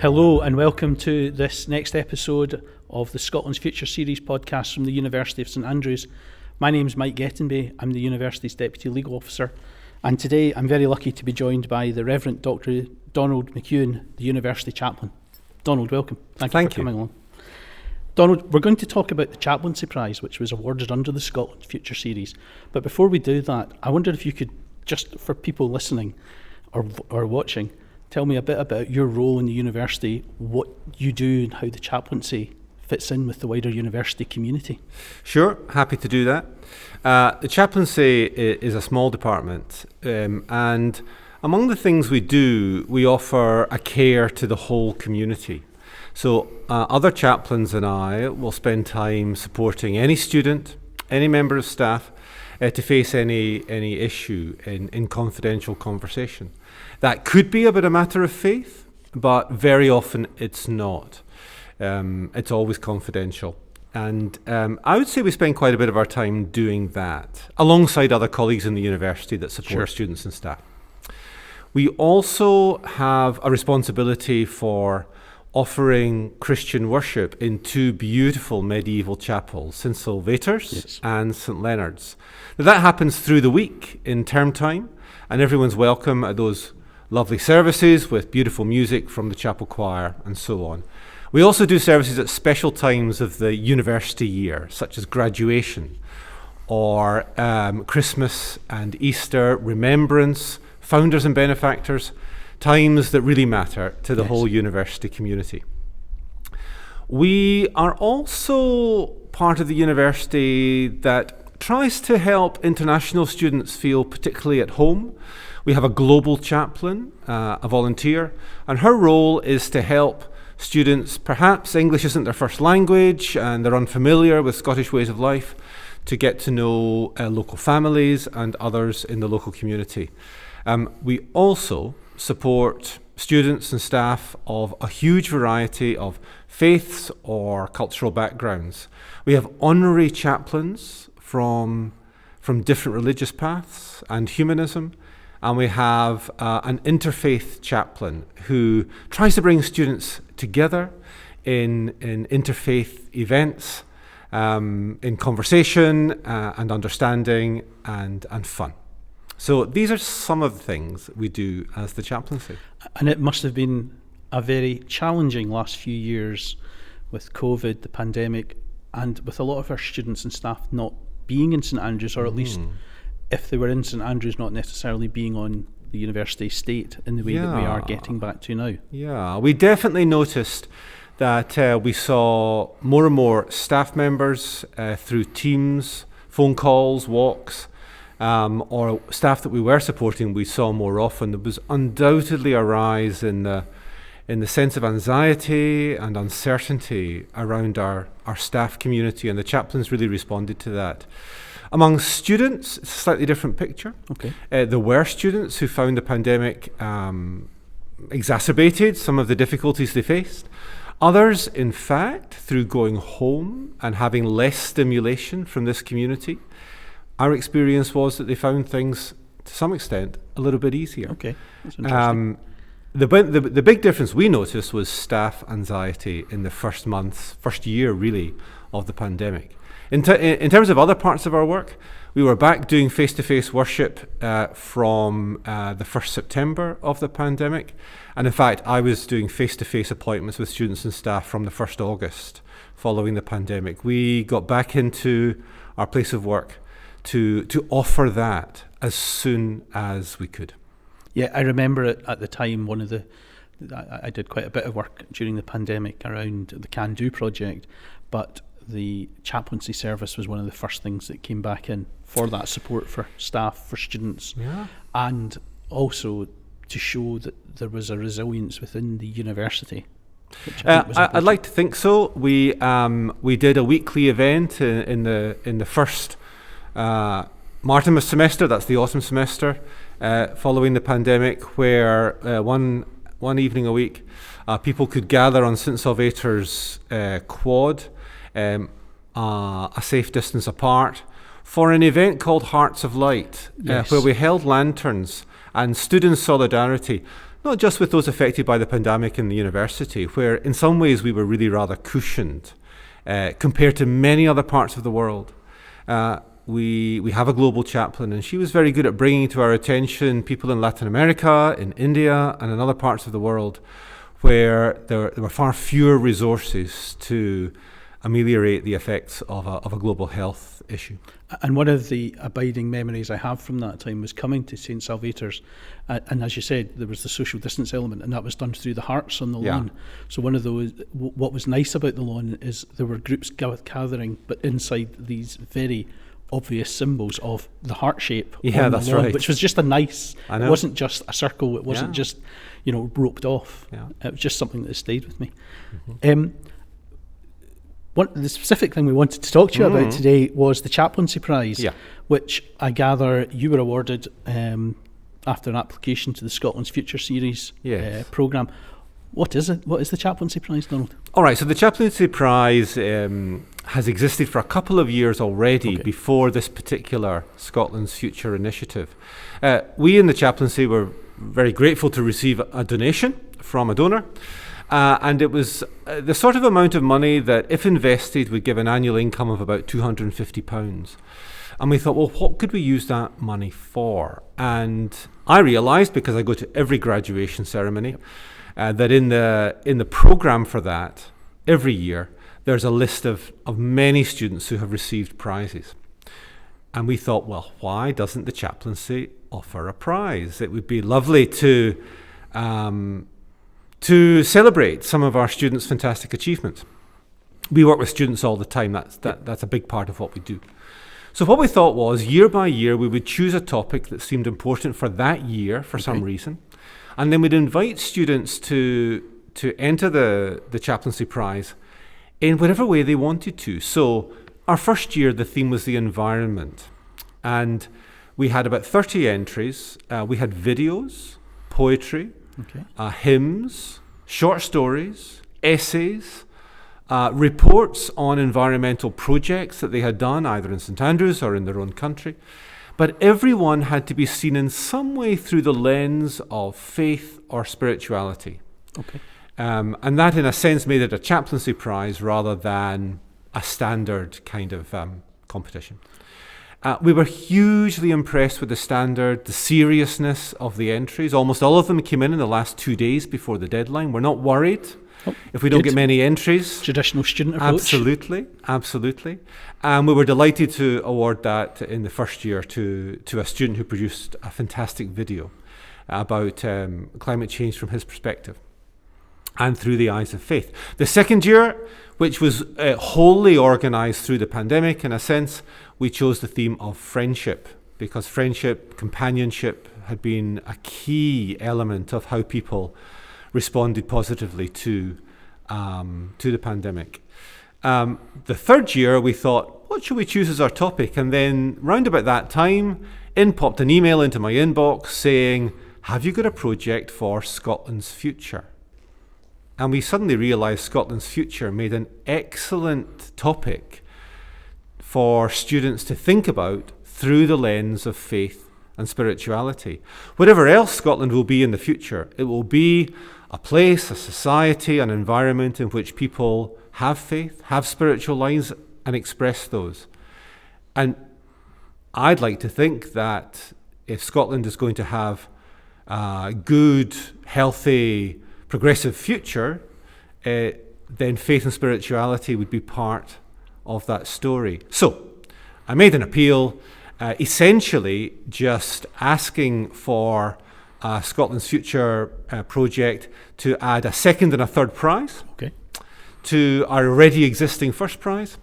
Hello and welcome to this next episode of the Scotland's Future Series podcast from the University of St Andrews. My name is Mike Gettenby, I'm the University's Deputy Legal Officer, and today I'm very lucky to be joined by the Reverend Dr. Donald McEwan, the University Chaplain. Donald, welcome. Thank you for coming along. Donald, we're going to talk about the Chaplaincy Prize, which was awarded under the Scotland Future Series. But before we do that, I wonder if you could, just for people listening or watching, tell me a bit about your role in the university, what you do and how the chaplaincy fits in with the wider university community. Sure, happy to do that. The chaplaincy is a small department, and among the things we do, we offer a care to the whole community. So other chaplains and I will spend time supporting any student, any member of staff to face any issue in confidential conversation. That could be about a matter of faith, but very often it's not. It's always confidential. And I would say we spend quite a bit of our time doing that, alongside other colleagues in the university that support students and staff. We also have a responsibility for offering Christian worship in two beautiful medieval chapels, St Salvator's and St Leonard's. Now that happens through the week in term time, and everyone's welcome at those lovely services with beautiful music from the chapel choir and so on. We also do services at special times of the university year, such as graduation or Christmas and Easter, remembrance, founders and benefactors, times that really matter to the whole university community. We are also part of the university that tries to help international students feel particularly at home. We have a global chaplain, a volunteer, and her role is to help students, perhaps English isn't their first language and they're unfamiliar with Scottish ways of life, to get to know local families and others in the local community. We also support students and staff of a huge variety of faiths or cultural backgrounds. We have honorary chaplains from different religious paths and humanism, and we have an interfaith chaplain who tries to bring students together in interfaith events, in conversation and understanding and fun. So these are some of the things we do as the chaplaincy. And it must have been a very challenging last few years with COVID, the pandemic, and with a lot of our students and staff not being in St Andrews, or at least if they were in St Andrews, not necessarily being on the university estate in the way that we are getting back to now. Yeah, we definitely noticed that we saw more and more staff members through Teams, phone calls, walks, or staff that we were supporting we saw more often. There was undoubtedly a rise in the sense of anxiety and uncertainty around our staff community, and the chaplains really responded to that. Among students, it's a slightly different picture. There were students who found the pandemic exacerbated some of the difficulties they faced. Others, in fact, through going home and having less stimulation from this community, our experience was that they found things, to some extent, a little bit easier. That's interesting. The big difference we noticed was staff anxiety in the first year really, of the pandemic. In terms of other parts of our work, we were back doing face-to-face worship from the 1st September of the pandemic. And in fact, I was doing face-to-face appointments with students and staff from the 1st August following the pandemic. We got back into our place of work to offer that as soon as we could. Yeah, I remember it at the time. I did quite a bit of work during the pandemic around the Can Do project, but the chaplaincy service was one of the first things that came back in for that support for staff, for students, and also to show that there was a resilience within the university. I'd like to think so. We did a weekly event in the first Martinmas semester, that's the autumn semester, following the pandemic, where one evening a week people could gather on St Salvator's quad, a safe distance apart, for an event called Hearts of Light, where we held lanterns and stood in solidarity, not just with those affected by the pandemic in the university, where in some ways we were really rather cushioned compared to many other parts of the world. We have a global chaplain, and she was very good at bringing to our attention people in Latin America, in India, and in other parts of the world where there were far fewer resources to ameliorate the effects of a global health issue. And one of the abiding memories I have from that time was coming to St Salvator's, and as you said, there was the social distance element, and that was done through the hearts on the lawn. So one of those, what was nice about the lawn is there were groups gathering, but inside these very obvious symbols of the heart shape on the lawn, which was just a nice, it wasn't just a circle, it wasn't just, roped off. It was just something that stayed with me. The specific thing we wanted to talk to you about today was the Chaplaincy Prize, which I gather you were awarded after an application to the Scotland's Future Series programme. What is it? What is the Chaplaincy Prize, Donald? All right, so the Chaplaincy Prize has existed for a couple of years already before this particular Scotland's Future initiative. We in the Chaplaincy were very grateful to receive a donation from a donor. And it was the sort of amount of money that, if invested, would give an annual income of about £250. And we thought, well, what could we use that money for? And I realised, because I go to every graduation ceremony, that in the programme for that, every year, there's a list of many students who have received prizes. And we thought, well, why doesn't the chaplaincy offer a prize? It would be lovely to celebrate some of our students' fantastic achievements. We work with students all the time. That's a big part of what we do. So what we thought was, year by year, we would choose a topic that seemed important for that year for some reason, and then we'd invite students to enter the Chaplaincy Prize in whatever way they wanted to. So our first year, the theme was the environment, and we had about 30 entries. We had videos, poetry, hymns, short stories, essays, reports on environmental projects that they had done either in St Andrews or in their own country. But everyone had to be seen in some way through the lens of faith or spirituality. And that, in a sense, made it a chaplaincy prize rather than a standard kind of competition. We were hugely impressed with the standard, the seriousness of the entries. Almost all of them came in the last 2 days before the deadline. We're not worried if we don't get many entries. Traditional student approach. Absolutely. And we were delighted to award that in the first year to a student who produced a fantastic video about climate change from his perspective and through the eyes of faith. The second year, which was wholly organised through the pandemic, in a sense, we chose the theme of friendship, because friendship, companionship had been a key element of how people responded positively to the pandemic. The third year, we thought, what should we choose as our topic? And then round about that time, in popped an email into my inbox saying, have you got a project for Scotland's future? And we suddenly realised Scotland's future made an excellent topic for students to think about through the lens of faith and spirituality. Whatever else Scotland will be in the future, it will be a place, a society, an environment in which people have faith, have spiritual lives, and express those. And I'd like to think that if Scotland is going to have a good, healthy, progressive future, then faith and spirituality would be part of that story. So I made an appeal, essentially just asking for Scotland's Future project to add a second and a third prize to our already existing first prize,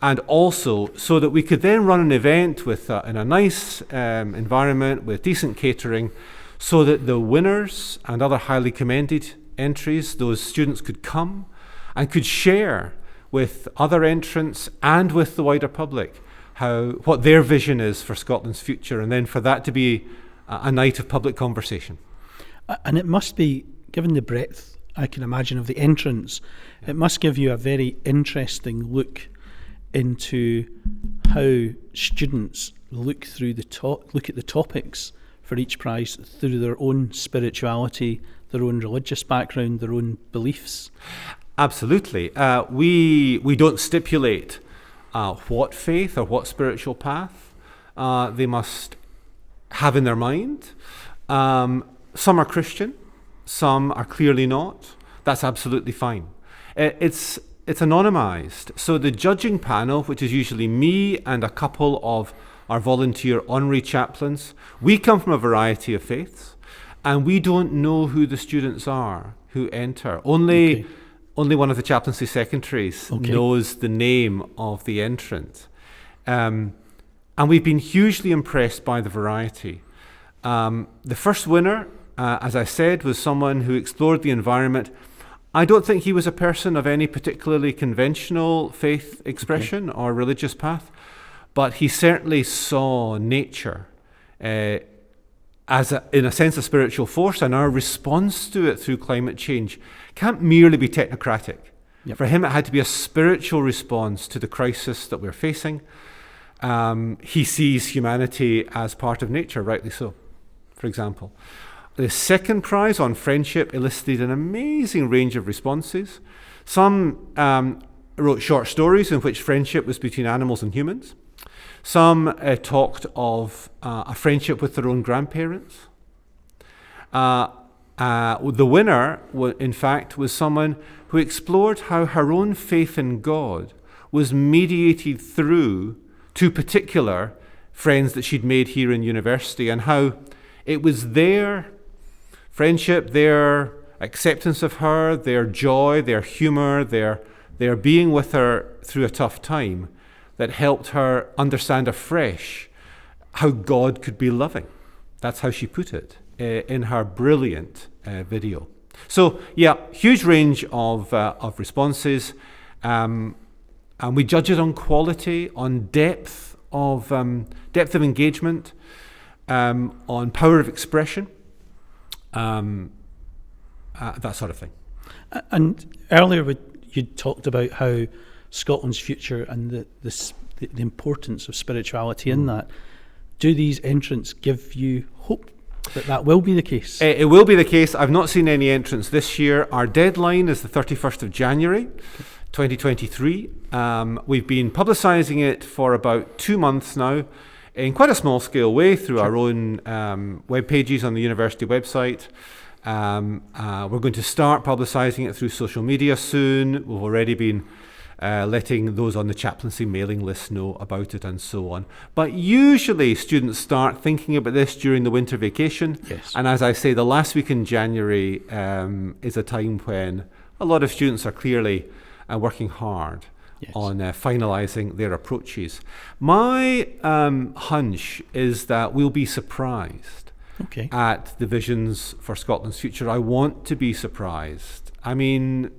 and also so that we could then run an event with in a nice environment with decent catering, so that the winners and other highly commended entries, those students could come and could share with other entrants and with the wider public what their vision is for Scotland's future, and then for that to be a night of public conversation. And it must be, given the breadth, I can imagine, of the entrants, it must give you a very interesting look into how students look at the topics for each prize through their own spirituality, their own religious background, their own beliefs? Absolutely. We don't stipulate what faith or what spiritual path they must have in their mind. Some are Christian, some are clearly not. That's absolutely fine. It's anonymized. So the judging panel, which is usually me and a couple of our volunteer honorary chaplains, we come from a variety of faiths, and we don't know who the students are who enter. Only one of the chaplaincy secretaries knows the name of the entrant. And we've been hugely impressed by the variety. The first winner, as I said, was someone who explored the environment. I don't think he was a person of any particularly conventional faith expression or religious path, but he certainly saw nature as, in a sense, a spiritual force, and our response to it through climate change can't merely be technocratic. Yep. For him, it had to be a spiritual response to the crisis that we're facing. He sees humanity as part of nature, rightly so, for example. The second prize on friendship elicited an amazing range of responses. Some wrote short stories in which friendship was between animals and humans. Some talked of a friendship with their own grandparents. The winner, in fact, was someone who explored how her own faith in God was mediated through two particular friends that she'd made here in university, and how it was their friendship, their acceptance of her, their joy, their humor, their being with her through a tough time that helped her understand afresh how God could be loving. That's how she put it in her brilliant video. So, yeah, huge range of responses. And we judge it on quality, on depth of engagement, on power of expression, that sort of thing. And earlier you talked about how Scotland's future and the importance of spirituality in that. Do these entrants give you hope that will be the case? It will be the case. I've not seen any entrants this year. Our deadline is the 31st of January. 2023. We've been publicising it for about 2 months now in quite a small scale way through our own web pages on the university website. We're going to start publicising it through social media soon. We've already been letting those on the chaplaincy mailing list know about it and so on. But usually students start thinking about this during the winter vacation. Yes. And as I say, the last week in January is a time when a lot of students are clearly working hard on finalising their approaches. My hunch is that we'll be surprised at the visions for Scotland's future. I want to be surprised. I mean,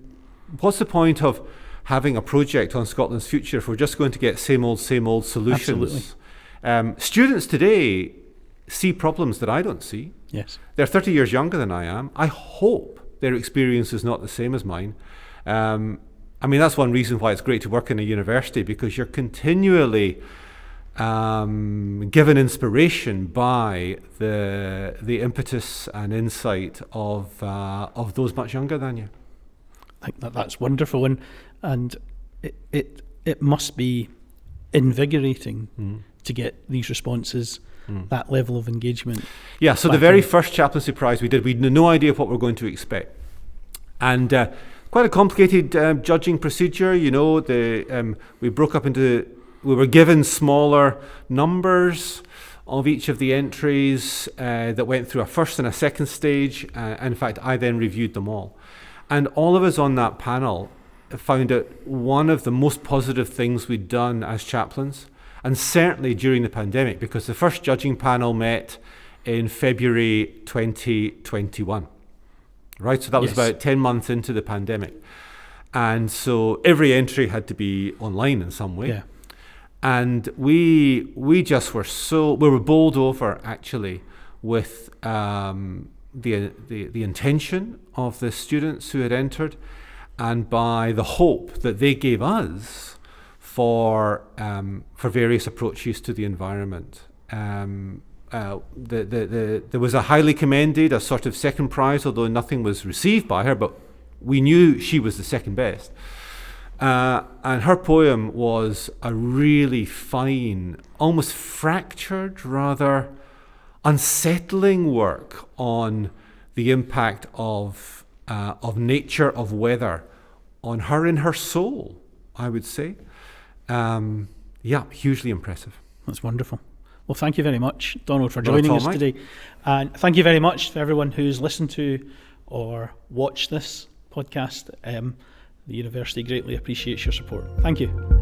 what's the point of having a project on Scotland's future if we're just going to get same old solutions? Students today see problems that I don't see. Yes. They're 30 years younger than I am. I hope their experience is not the same as mine. I mean, that's one reason why it's great to work in a university, because you're continually given inspiration by the impetus and insight of those much younger than you. I think that's wonderful, and it must be invigorating to get these responses, that level of engagement. Yeah, so the very first chaplaincy prize we did, we had no idea what we were going to expect. And quite a complicated judging procedure, you know. We broke up into, we were given smaller numbers of each of the entries that went through a first and a second stage. In fact, I then reviewed them all. And all of us on that panel found it one of the most positive things we'd done as chaplains, and certainly during the pandemic, because the first judging panel met in February 2021. Right, so that was about 10 months into the pandemic. And so every entry had to be online in some way. Yeah. And we just were we were bowled over actually with the intention of the students who had entered, and by the hope that they gave us for various approaches to the environment. there was a highly commended, a sort of second prize, although nothing was received by her, but we knew she was the second best. And her poem was a really fine, almost fractured, rather unsettling work on the impact of nature, of weather, on her in her soul, I would say. Hugely impressive. That's wonderful. Well, thank you very much, Donald, for joining us today. And thank you very much for everyone who's listened to or watched this podcast. The university greatly appreciates your support. Thank you.